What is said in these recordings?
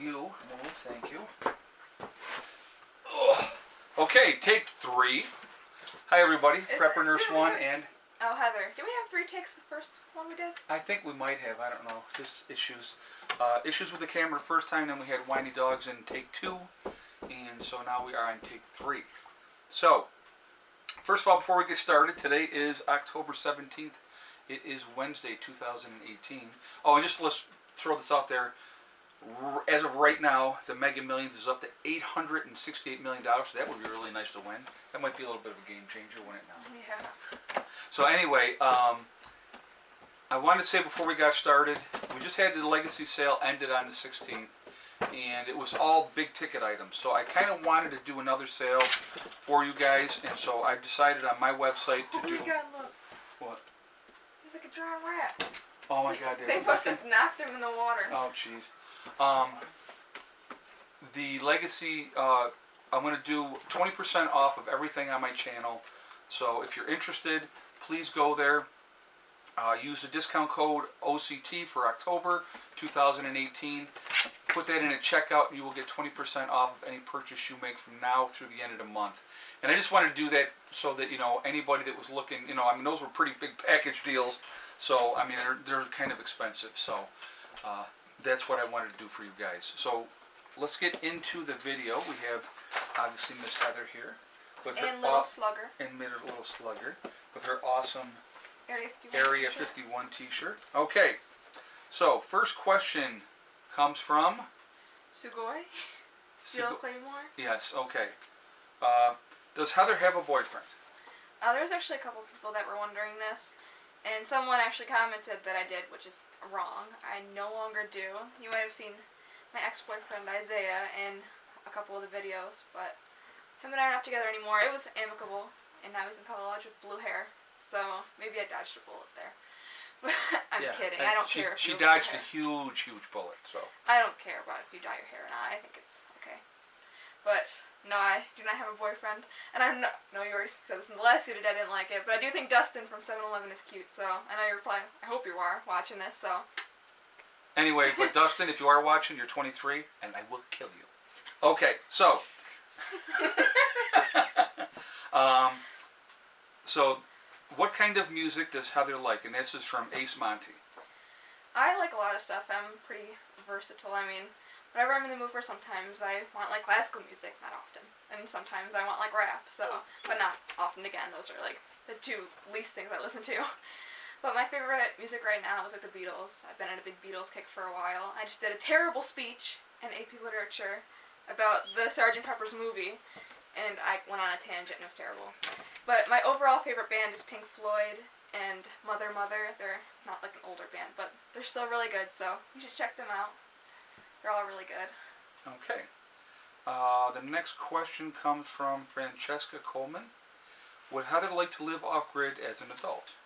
you move, thank you. Ugh. Okay, take 3. Hi everybody, Prepper Nurse 1 and... Oh, Heather. Did we have 3 takes the first one we did? I think we might have, I don't know, just issues. Issues with the camera the first time, then we had whiny dogs in take 2, and so now we are on take 3. So, first of all, before we get started, today is October 17th. It is Wednesday, 2018. Oh, and just let's throw this out there. As of right now, the Mega Millions is up to $868 million, so that would be really nice to win. That might be a little bit of a game changer, wouldn't it now? Yeah. So anyway, I wanted to say before we got started, we just had the Legacy sale ended on the 16th, and it was all big ticket items. So I kind of wanted to do another sale for you guys, and so I decided on my website to do... Oh my God, look. What? He's like a dry rat. Oh my God, They must have knocked him in the water. Oh, jeez. The Legacy, I'm going to do 20% off of everything on my channel. So if you're interested, please go there. Use the discount code OCT for October 2018. Put that in at checkout and you will get 20% off of any purchase you make from now through the end of the month. And I just wanted to do that so that, you know, anybody that was looking, you know, I mean, those were pretty big package deals. So, I mean, they're kind of expensive. So, that's what I wanted to do for you guys. So, let's get into the video. We have, obviously, Miss Heather here. With and Little Slugger. And Little Slugger. With her awesome Area 51 t-shirt. Okay. So, first question comes from... Sugoi? Steel Claymore? Yes, okay. Does Heather have a boyfriend? There's actually a couple people that were wondering this. And someone actually commented that I did, which is wrong. I no longer do. You might have seen my ex-boyfriend Isaiah in a couple of the videos, but him and I are not together anymore. It was amicable, and I was in college with blue hair, so maybe I dodged a bullet there. But I'm kidding. I don't care if she you dodged a huge bullet, so. I don't care about if you dye your hair or not. I think it's okay. But no, I do not have a boyfriend, and I'm not. No, you already said this in the last video. I didn't like it, but I do think Dustin from 7-Eleven is cute. So I know you're probably. I hope you are watching this. So. Anyway, but Dustin, if you are watching, you're 23, and I will kill you. Okay, so. So, what kind of music does Heather like? And this is from Ace Monty. I like a lot of stuff. I'm pretty versatile. I mean, whenever I'm in the mood for, sometimes I want like classical music, not often, and sometimes I want like rap. So, but not often. Again, those are like the 2 least things I listen to. But my favorite music right now is like the Beatles. I've been on a big Beatles kick for a while. I just did a terrible speech in AP Literature about the Sgt. Pepper's movie, and I went on a tangent and it was terrible. But my overall favorite band is Pink Floyd and Mother Mother. They're not like an older band, but they're still really good, so you should check them out. They're all really good. Okay. The next question comes from Francesca Coleman. Would Heather like to live off-grid as an adult?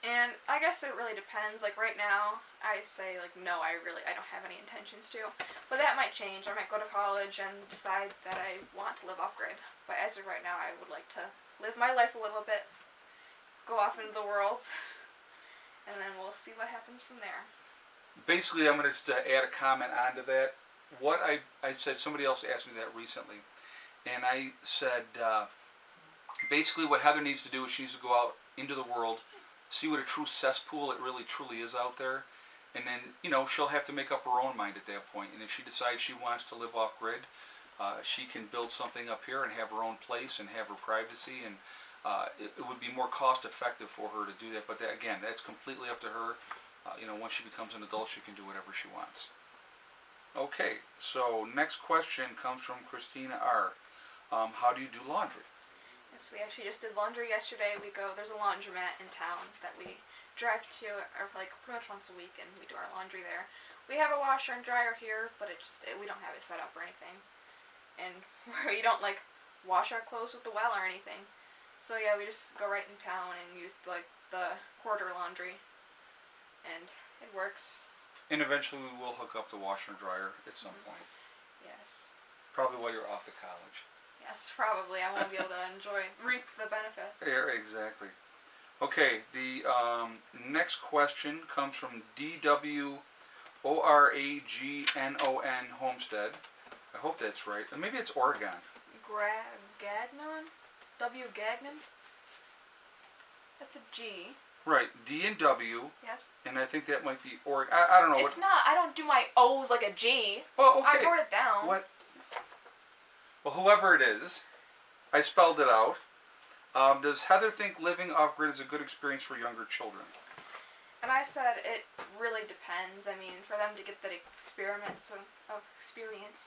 And I guess it really depends. Like right now, I say like no, I don't have any intentions to. But that might change. I might go to college and decide that I want to live off-grid. But as of right now, I would like to live my life a little bit, go off into the world, and then we'll see what happens from there. Basically, I'm going to just add a comment onto that. What I said, somebody else asked me that recently, and I said basically what Heather needs to do is she needs to go out into the world, see what a true cesspool it really truly is out there, and then, you know, she'll have to make up her own mind at that point. And if she decides she wants to live off-grid, she can build something up here and have her own place and have her privacy, and it would be more cost-effective for her to do that. But that, again, that's completely up to her. You know, once she becomes an adult, she can do whatever she wants. Okay, so next question comes from Christina R. How do you do laundry? Yes, we actually just did laundry yesterday. There's a laundromat in town that we drive to like pretty much once a week, and we do our laundry there. We have a washer and dryer here, but we don't have it set up or anything. And we don't like wash our clothes with the well or anything. So yeah, we just go right in town and use like the quarter laundry, and it works. And eventually we will hook up the washer and dryer at some point. Yes. Probably while you're off to college. Yes, probably. I won't be able to reap the benefits. Yeah, exactly. Okay, the next question comes from DW Oragnon Homestead. I hope that's right. Or maybe it's Oregon. Gagnon? W. Gagnon? That's a G. Right, D and W, Yes. and I think that might be Oregon. I don't know It's not. I don't do my O's like a G. Well, okay. I wrote it down. What? Well, whoever it is, I spelled it out. Does Heather think living off-grid is a good experience for younger children? And I said it really depends. I mean, for them to get that experience, if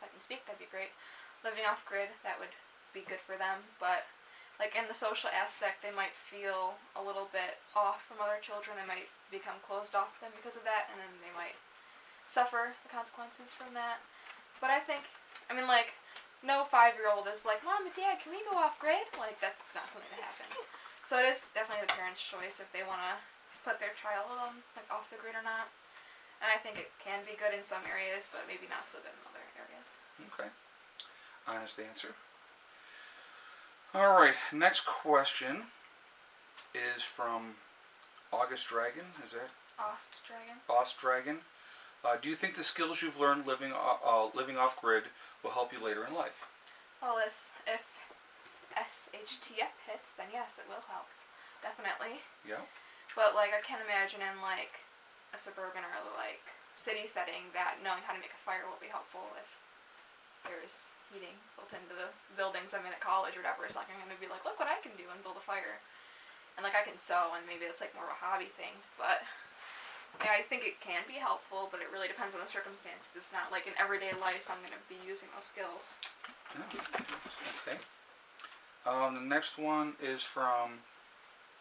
I can speak, that'd be great. Living off-grid, that would be good for them. But like in the social aspect, they might feel a little bit off from other children. They might become closed off to them because of that, and then they might suffer the consequences from that. But I think, I mean, like, no 5-year-old is like, Mom and Dad, can we go off-grid? Like, that's not something that happens. So it is definitely the parents' choice if they want to put their child like off the grid or not. And I think it can be good in some areas, but maybe not so good in other areas. Okay. Honest answer. All right. Next question is from August Dragon. Is that Ost Dragon. Ost Dragon? Do you think the skills you've learned living off-grid will help you later in life? Well, if SHTF hits, then yes, it will help. Definitely. Yeah. But like, I can't imagine in like a suburban or like city setting that knowing how to make a fire will be helpful if there's heating built into the buildings. I'm in at college or whatever. It's like I'm going to be like, look what I can do and build a fire. And like I can sew, and maybe it's like more of a hobby thing. But yeah, I think it can be helpful, but it really depends on the circumstances. It's not like in everyday life I'm going to be using those skills. Okay. The next one is from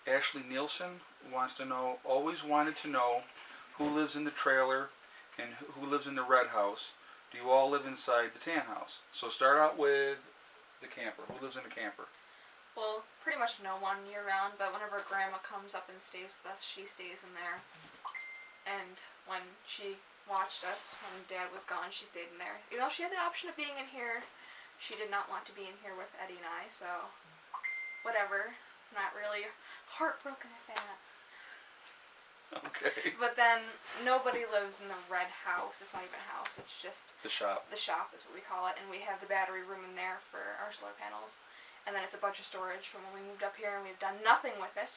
Ashley Nielsen, who wants to know, always wanted to know who lives in the trailer and who lives in the red house. Do you all live inside the tan house? So start out with the camper. Who lives in the camper? Well, pretty much no one year round, but whenever Grandma comes up and stays with us, she stays in there. And when she watched us, when Dad was gone, she stayed in there. You know, she had the option of being in here. She did not want to be in here with Eddie and I, so whatever. Not really heartbroken at that. Okay. But then nobody lives in the red house. It's not even a house. It's just The shop. the shop is what we call it, and we have the battery room in there for our solar panels. And then it's a bunch of storage from when we moved up here, and we've done nothing with it.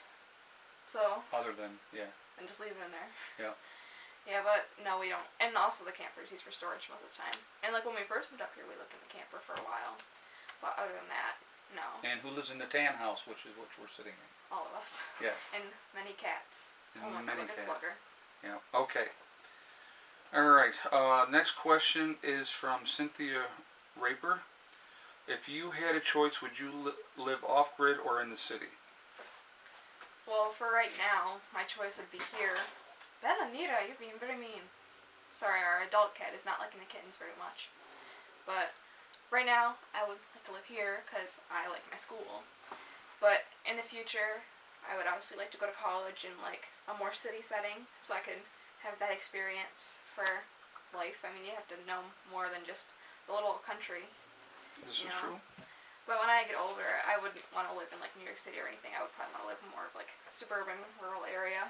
So Other than, yeah. and just leave it in there. Yeah. Yeah, but no, we don't. And also the camper's used for storage most of the time. And like when we first moved up here, we lived in the camper for a while. But other than that, no. And who lives in the tan house, which is what we're sitting in? All of us. Yes. And many cats. And Oh my many God, look at cats. Slugger. Yeah. Okay. All right. Next question is from Cynthia Raper. If you had a choice, would you live off-grid or in the city? Well, for right now, my choice would be here. Belanita, you're being very mean. Sorry, our adult cat is not liking the kittens very much. But right now, I would like to live here because I like my school. But in the future, I would obviously like to go to college in like a more city setting so I could have that experience for life. I mean, you have to know more than just the little country. This is Yeah. true. But when I get older, I wouldn't want to live in like New York City or anything. I would probably want to live in more of like a suburban, rural area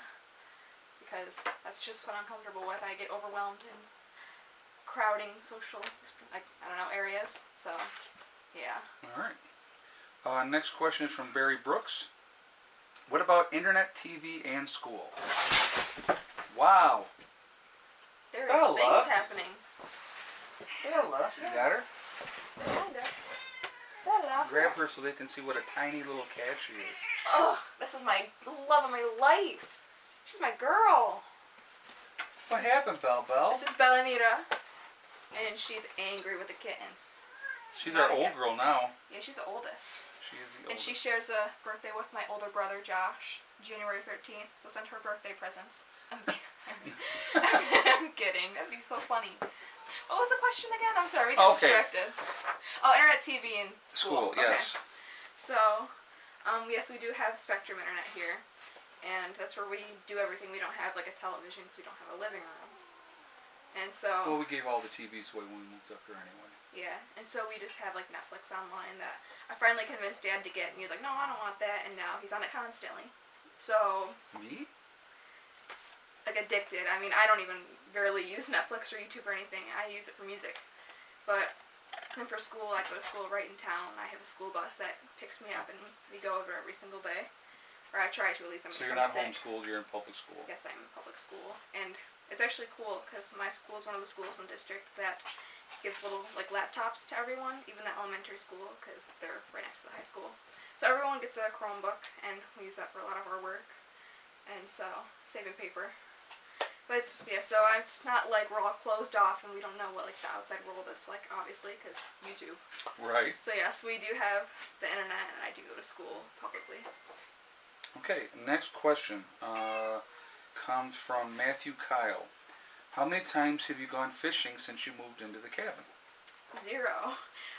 because that's just what I'm comfortable with. I get overwhelmed in crowding social, like I don't know, areas. So, yeah. All right. Next question is from Barry Brooks. What about internet, TV, and school? Wow. There's Bella. things happening. Bella. You got her? Kinda. Bella. Grab her so they can see what a tiny little cat she is. Ugh, this is my love of my life. She's my girl. What happened, Belle? This is Belanita, and she's angry with the kittens. She's our old girl now. Yeah, she's the oldest. She is the And oldest. she shares a birthday with my older brother, Josh, January 13th, so send her birthday presents. I'm kidding. That'd be so funny. What was the question again? I'm sorry, we got distracted. Oh, internet, TV, and school. Yes. Okay. So, yes, we do have Spectrum Internet here, and that's where we do everything. We don't have like a television because we don't have a living room. And so... Well, we gave all the TVs away when we moved up here anyway. Yeah, and so we just have like Netflix online that I finally convinced Dad to get, and he was like, no, I don't want that, and now he's on it constantly. So... Me? Like addicted. I mean, I don't even barely use Netflix or YouTube or anything. I use it for music. But then for school, I go to school right in town. I have a school bus that picks me up, and we go over every single day. Or I try to, at least. So you're not homeschooled, you're in public school. Yes, I'm in public school. And it's actually cool, because my school is one of the schools in the district that gives little, like, laptops to everyone, even the elementary school, because they're right next to the high school. So everyone gets a Chromebook, and we use that for a lot of our work. And so, saving paper. But it's, yeah, so it's not like we're all closed off and we don't know what, like, the outside world is like, obviously, because YouTube. Right. So yes, we do have the internet, and I do go to school publicly. Okay, next question comes from Matthew Kyle. How many times have you gone fishing since you moved into the cabin? 0.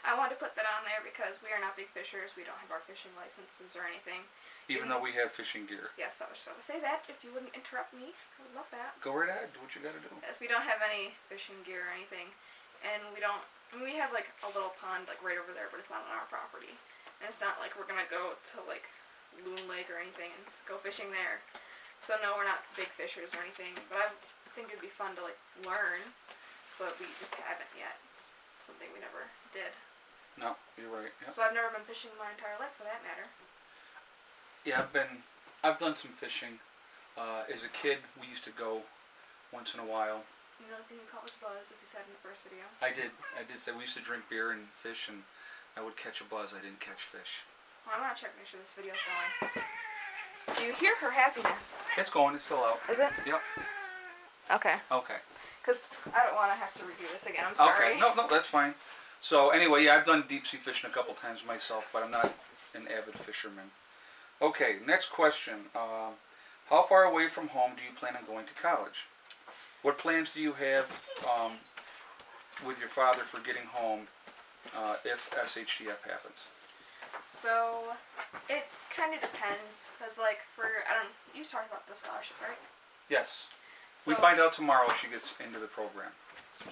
I wanted to put that on there because we are not big fishers. We don't have our fishing licenses or anything. Even though we have fishing gear. Yes, I was about to say that. If you wouldn't interrupt me, I would love that. Go right ahead. Do what you gotta do. Yes, we don't have any fishing gear or anything. And we don't, I mean, we have like a little pond like right over there, but it's not on our property. And it's not like we're gonna go to like Loon Lake or anything and go fishing there. So no, we're not big fishers or anything. But I think it'd be fun to like learn, but we just haven't yet. It's something we never did. No, you're right. Yep. So I've never been fishing my entire life, for that matter. Yeah, I've done some fishing. As a kid, we used to go once in a while. You know, the thing you caught was buzz, as you said in the first video. I did say we used to drink beer and fish, and I would catch a buzz. I didn't catch fish. Well, I'm gonna check to make sure this video's going. Do you hear her happiness? It's going. It's still out. Is it? Yep. Okay. Okay. Because I don't want to have to redo this again. I'm sorry. Okay. No, that's fine. So anyway, yeah, I've done deep sea fishing a couple times myself, but I'm not an avid fisherman. Okay, next question. How far away from home do you plan on going to college? What plans do you have with your father for getting home if SHTF happens? So, it kind of depends. Because, like, you talked about the scholarship, right? Yes. So, We find out tomorrow if she gets into the program.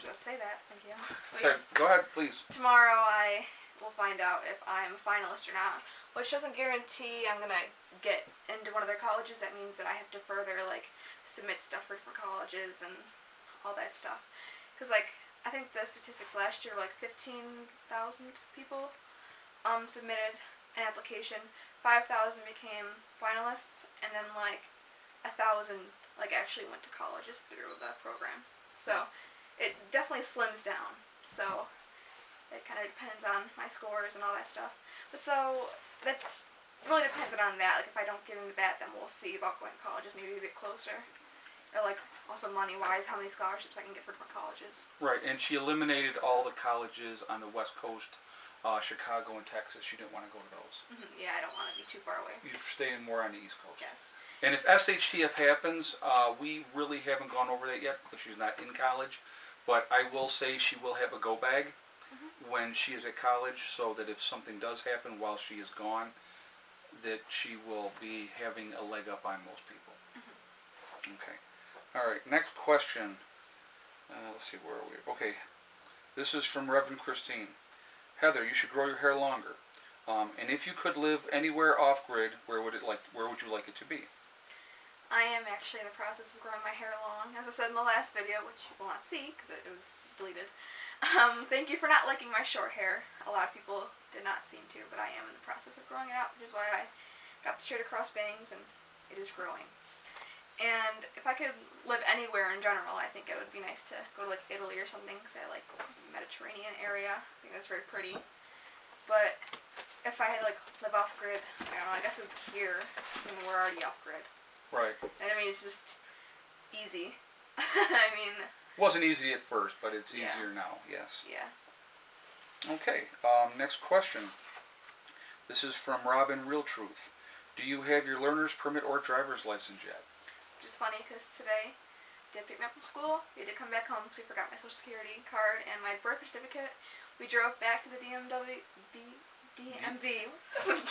Just say that. Thank you. But Okay, yes, go ahead, please. tomorrow I will find out if I'm a finalist or not. Which doesn't guarantee I'm going to get into one of their colleges. That means that I have to further, like, submit stuff for colleges and all that stuff. Because, like, I think the statistics last year were, like, 15,000 people submitted an application. 5,000 became finalists, and then, like, 1,000, like, actually went to colleges through the program. So, it definitely slims down. So, it kind of depends on my scores and all that stuff. But so, that's really dependent on that. Like, if I don't get into that, then we'll see about going to colleges maybe a bit closer. Or, like, also money-wise, how many scholarships I can get for different colleges. Right, and she eliminated all the colleges on the West Coast, Chicago and Texas. She didn't want to go to those. Mm-hmm. Yeah, I don't want to be too far away. You're staying more on the East Coast. Yes. And if SHTF happens, we really haven't gone over that yet because she's not in college. But I will say she will have a go bag when she is at college, so that if something does happen while she is gone, that she will be having a leg up on most people. Okay. All right. Next question. Let's see, where are we? Okay. This is from Reverend Christine. Heather, you should grow your hair longer. And if you could live anywhere off-grid, where would you like it to be? I am actually in the process of growing my hair long, as I said in the last video, which you will not see because it was deleted. Thank you for not liking my short hair. A lot of people did not seem to, but I am in the process of growing it out, which is why I got the straight across bangs, and it is growing. And if I could live anywhere in general, I think it would be nice to go to like Italy or something, because I like the Mediterranean area. I think that's very pretty. But if I had like live off grid, I don't know, I guess it would be here. I mean, we're already off grid. Right. And I mean, it's just easy. I mean... It wasn't easy at first, but it's easier now, yes. Yeah. Okay, next question. This is from Robin Real Truth. Do you have your learner's permit or driver's license yet? Which is funny, because today, did pick me up from school. We had to come back home because we forgot my social security card and my birth certificate. We drove back to the DMV.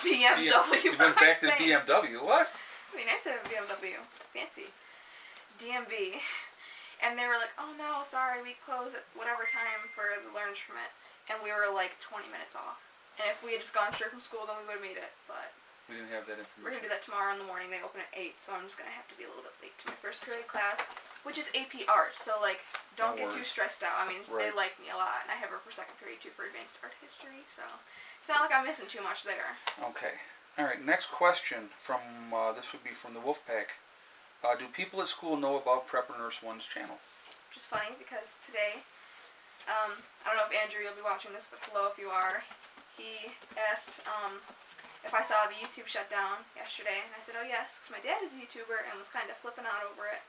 You went back to the DMW, what? It'd be nice to have a BMW. Fancy. DMV. And they were like, oh no, sorry, we close at whatever time for the learner's permit. And we were like 20 minutes off. And if we had just gone straight from school, then we would have made it. But We didn't have that We're gonna information. do that tomorrow in the morning. They open at 8, so I'm just gonna have to be a little bit late to my first period class, which is AP art. So like, don't No get too worries. stressed out. I mean, they Right. like me a lot, and I have her for second period too for advanced art history. So it's not like I'm missing too much there. Okay. All right. Next question from this would be from the Wolfpack. Do people at school know about Prepper Nurse One's channel? Which is funny because today, I don't know if Andrew you'll be watching this, but hello if you are. He asked if I saw the YouTube shut down yesterday, and I said, oh yes, because my dad is a YouTuber, and was kind of flipping out over it.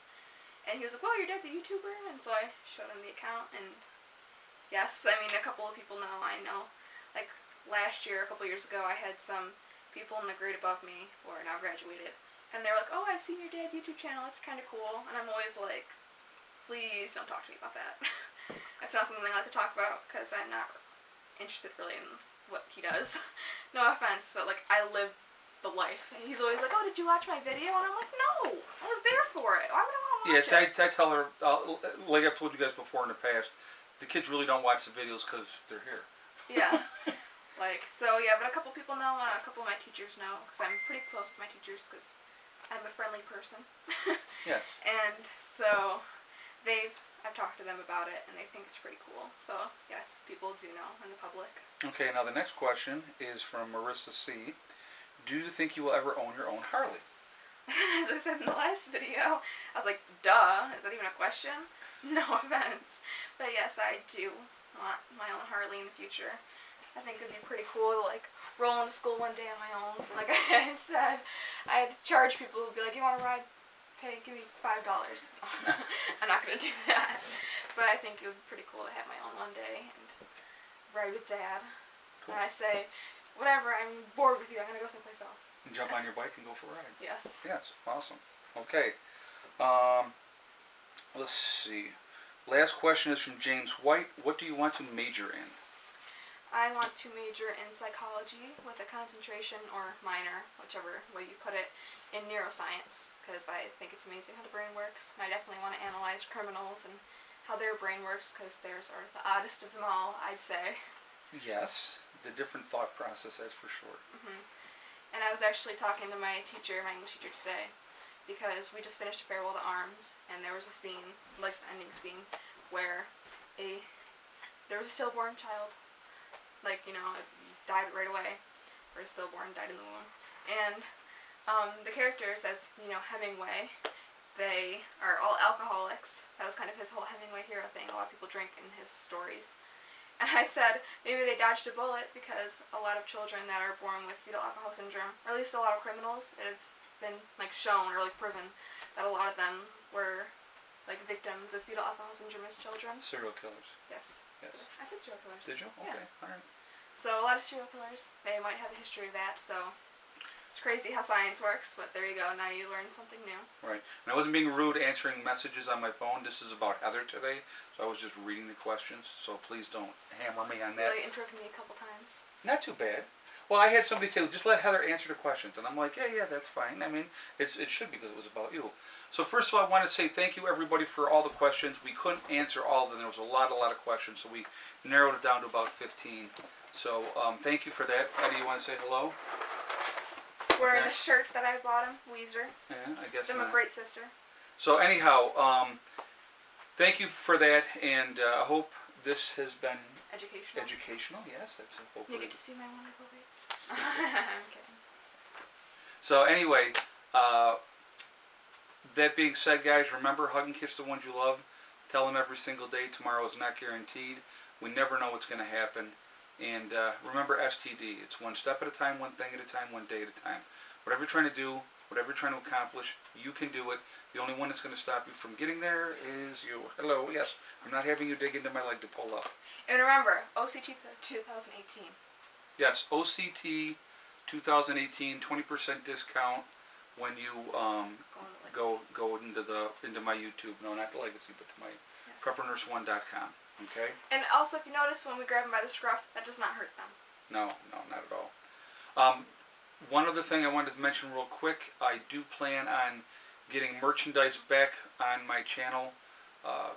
And he was like, well, your dad's a YouTuber? And so I showed him the account, and yes, I mean, a couple of people know, I know. Like, last year, a couple years ago, I had some people in the grade above me, who are now graduated, and they were like, oh, I've seen your dad's YouTube channel, it's kind of cool. And I'm always like, please don't talk to me about that. That's not something I like to talk about, because I'm not interested really in what he does. No offense, but like, I live the life. And he's always like, oh, did you watch my video? And I'm like, no, I was there for it. Why would I want to watch Yes, it? I tell her, like I've told you guys before in the past, the kids really don't watch the videos because they're here. Yeah. Like, so yeah, but a couple people know, and a couple of my teachers know, because I'm pretty close to my teachers, because I'm a friendly person. Yes. And so I've talked to them about it, and they think it's pretty cool. So yes, people do know in the public. Okay, now the next question is from Marissa C. Do you think you will ever own your own Harley? As I said in the last video, I was like, duh, is that even a question? No offense. But yes, I do want my own Harley in the future. I think it'd be pretty cool to like roll into school one day on my own. Like I said, I had to charge people who'd be like, you want to ride? Hey, give me $5. I'm not going to do that. But I think it would be pretty cool to have my own one day and ride with Dad. Cool. And I say, whatever, I'm bored with you, I'm going to go someplace else. And jump on your bike and go for a ride. Yes. Yes, awesome. Okay. Let's see. Last question is from James White. What do you want to major in? I want to major in psychology with a concentration or minor, whichever way you put it, in neuroscience, because I think it's amazing how the brain works, and I definitely want to analyze criminals and how their brain works, because theirs are the oddest of them all, I'd say. Yes, the different thought process, that's for sure. And I was actually talking to my teacher, my English teacher today, because we just finished A Farewell to Arms, and there was a scene, like the ending scene, where there was a stillborn child, like, you know, it died right away, or a stillborn died in the womb. And the characters, as, you know, Hemingway, they are all alcoholics. That was kind of his whole Hemingway hero thing. A lot of people drink in his stories. And I said, maybe they dodged a bullet, because a lot of children that are born with fetal alcohol syndrome, or at least a lot of criminals, it's been, like, shown or, like, proven that a lot of them were, like, victims of fetal alcohol syndrome as children. Serial killers. Yes. Yes. I said serial killers. Did you? Okay, Yeah. all right. So a lot of serial killers, they might have a history of that, so it's crazy how science works, but there you go, now you learned something new. Right. And I wasn't being rude answering messages on my phone. This is about Heather today, so I was just reading the questions, so please don't hammer me on that. Really interrupted me a couple times. Not too bad. Well, I had somebody say, just let Heather answer the questions. And I'm like, yeah, that's fine. I mean, it should be, because it was about you. So first of all, I want to say thank you, everybody, for all the questions. We couldn't answer all of them. There was a lot of questions, so we narrowed it down to about 15. So thank you for that. Eddie, you want to say hello? Wearing Yeah. a shirt that I bought him, Weezer. Yeah, I guess I'm not. a great sister. So anyhow, thank you for that, and I hope this has been Educational. educational. Yes, that's You hopefully. get to see my wonderful face. I'm kidding. So anyway, that being said, guys, remember, hug and kiss the ones you love. Tell them every single day. Tomorrow is not guaranteed. We never know what's going to happen. And remember STD. It's one step at a time, one thing at a time, one day at a time. Whatever you're trying to do, whatever you're trying to accomplish, you can do it. The only one that's going to stop you from getting there is you. Hello, yes. I'm not having you dig into my leg to pull up. And remember, OCT 2018. Yes, OCT 2018, 20% discount when you go into my YouTube. No, not the Legacy, but to my preppernurse1.com. Okay. And also, if you notice, when we grab them by the scruff, that does not hurt them. No, not at all. One other thing I wanted to mention real quick. I do plan on getting merchandise back on my channel.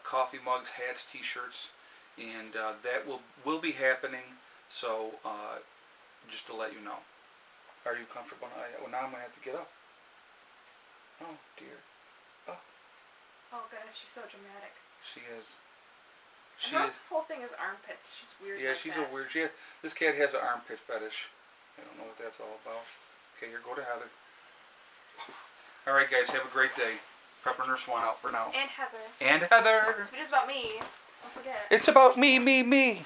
Coffee mugs, hats, t-shirts, and that will be happening. So just to let you know. Are you comfortable now? Well, now I'm gonna have to get up. Oh dear. Oh goodness, she's so dramatic. She is. And She her is. whole thing is armpits. She's weird. Yeah, like she's that. a weird. This cat has an armpit fetish. I don't know what that's all about. Okay, here, go to Heather. All right, guys, have a great day. Prepper Nurse 1 out for now. And Heather. And Heather. This video's about me. Don't forget. It's about me.